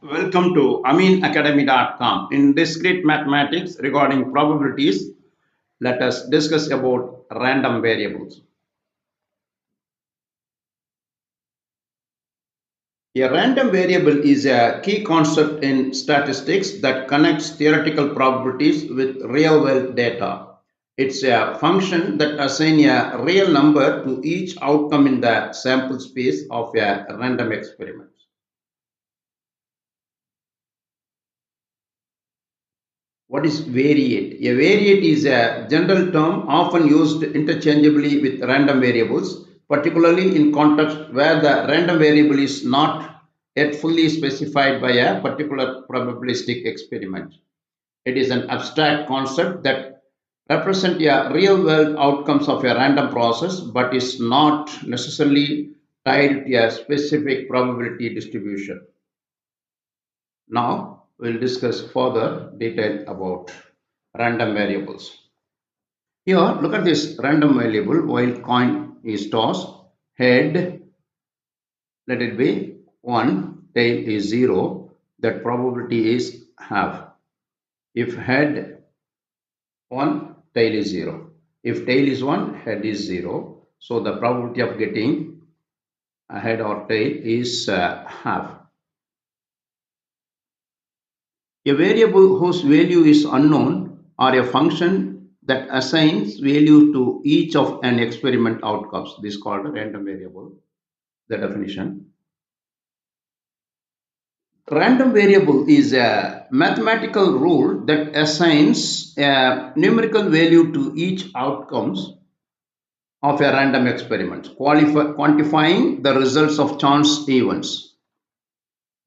Welcome to aminacademy.com. In discrete mathematics regarding probabilities, let us discuss about random variables. A random variable is a key concept in statistics that connects theoretical probabilities with real-world data. It's a function that assigns a real number to each outcome in the sample space of a random experiment. What is variate? A variate is a general term often used interchangeably with random variables, particularly in contexts where the random variable is not yet fully specified by a particular probabilistic experiment. It is an abstract concept that represents a real-world outcomes of a random process, but is not necessarily tied to a specific probability distribution. Now we'll discuss further detail about random variables. Here, look at this random variable while coin is tossed. Head, let it be 1, tail is 0. That probability is half. If head 1, tail is 0. If tail is 1, head is 0. So the probability of getting a head or tail is half. A variable whose value is unknown or a function that assigns value to each of an experiment outcomes. This is called a random variable, the definition. Random variable is a mathematical rule that assigns a numerical value to each outcomes of a random experiment, quantifying the results of chance events.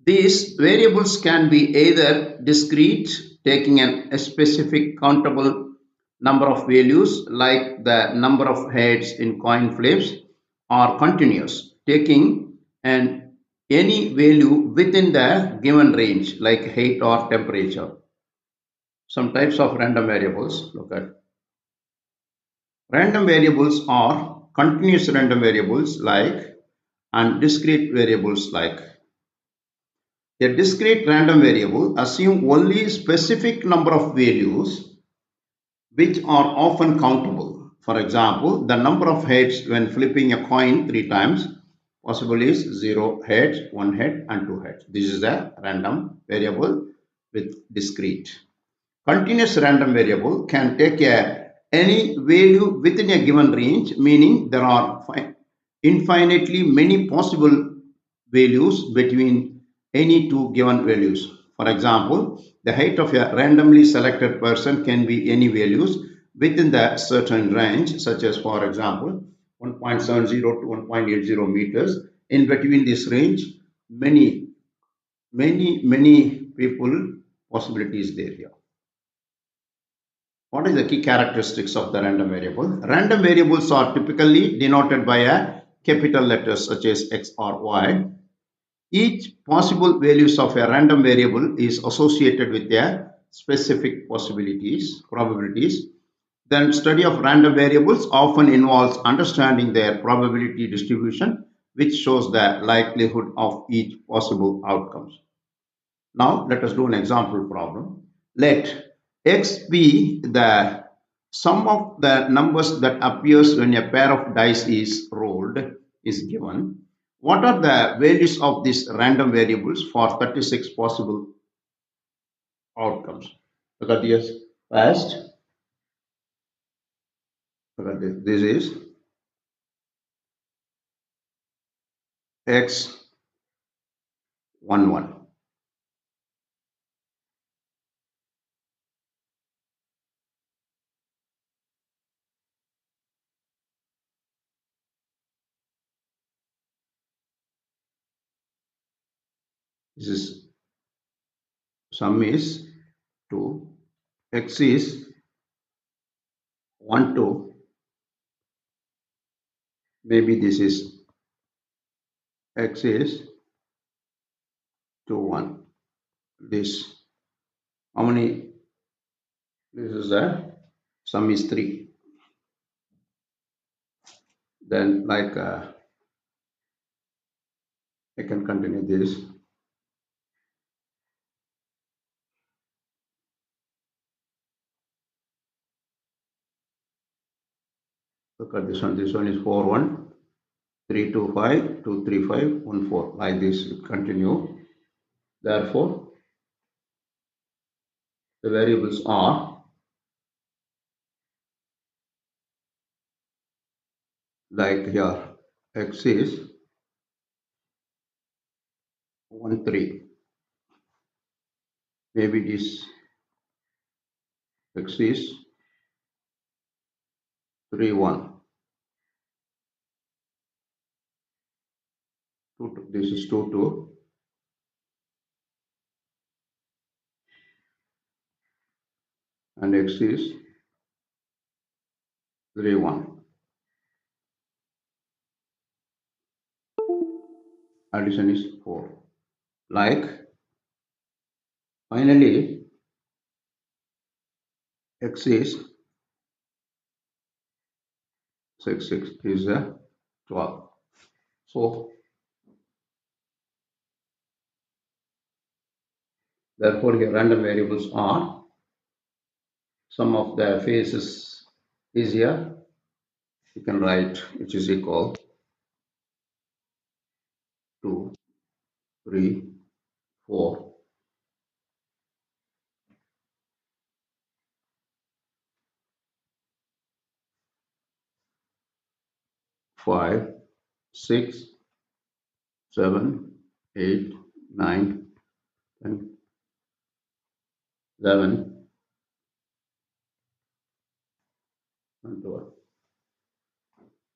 These variables can be either discrete, taking a specific countable number of values like the number of heads in coin flips, or continuous, taking any value within the given range like height or temperature. Some types of random variables, look at. Random variables are continuous random variables like and discrete variables like. A discrete random variable assumes only specific number of values which are often countable. For example, the number of heads when flipping a coin 3 times possible is 0 heads, 1 head and 2 heads. This is a random variable with discrete. Continuous random variable can take any value within a given range, meaning there are infinitely many possible values between any two given values. For example, the height of a randomly selected person can be any values within the certain range, such as, for example, 1.70 to 1.80 meters. In between this range, many people possibilities there here. What is the key characteristics of the random variable? Random variables are typically denoted by a capital letters such as X or Y. Each possible values of a random variable is associated with a specific probabilities. Then study of random variables often involves understanding their probability distribution, which shows the likelihood of each possible outcomes. Now let us do an example problem. Let X be the sum of the numbers that appears when a pair of dice is rolled is given. What are the values of these random variables for 36 possible outcomes? Look at this first. Look at this. This is X11. This is sum is 2. X is 1, 2. Maybe this is X is 2, 1. This, how many? This is a sum is 3. Then like I can continue this. at this one is 4 1 3 2 5 2 3 5 1 4, like this it continue. Therefore the variables are like here, x is 1 3, maybe this x is 3 1, 2 2, this is 2 2, and x is 3 1. Addition is 4. Like finally x is 6 6 is a 12. So therefore here random variables are, some of the phases is here, you can write, which is equal 2 3 4 5 6 7 8 9 10 11 and 12.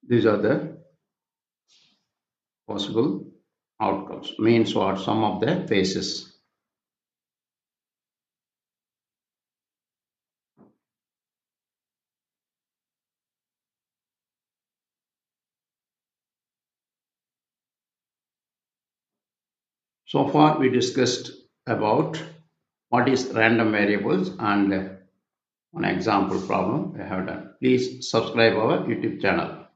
These are the possible outcomes, means what, some of the phases. So far we discussed about what is random variables and one example problem we have done. Please subscribe our YouTube channel.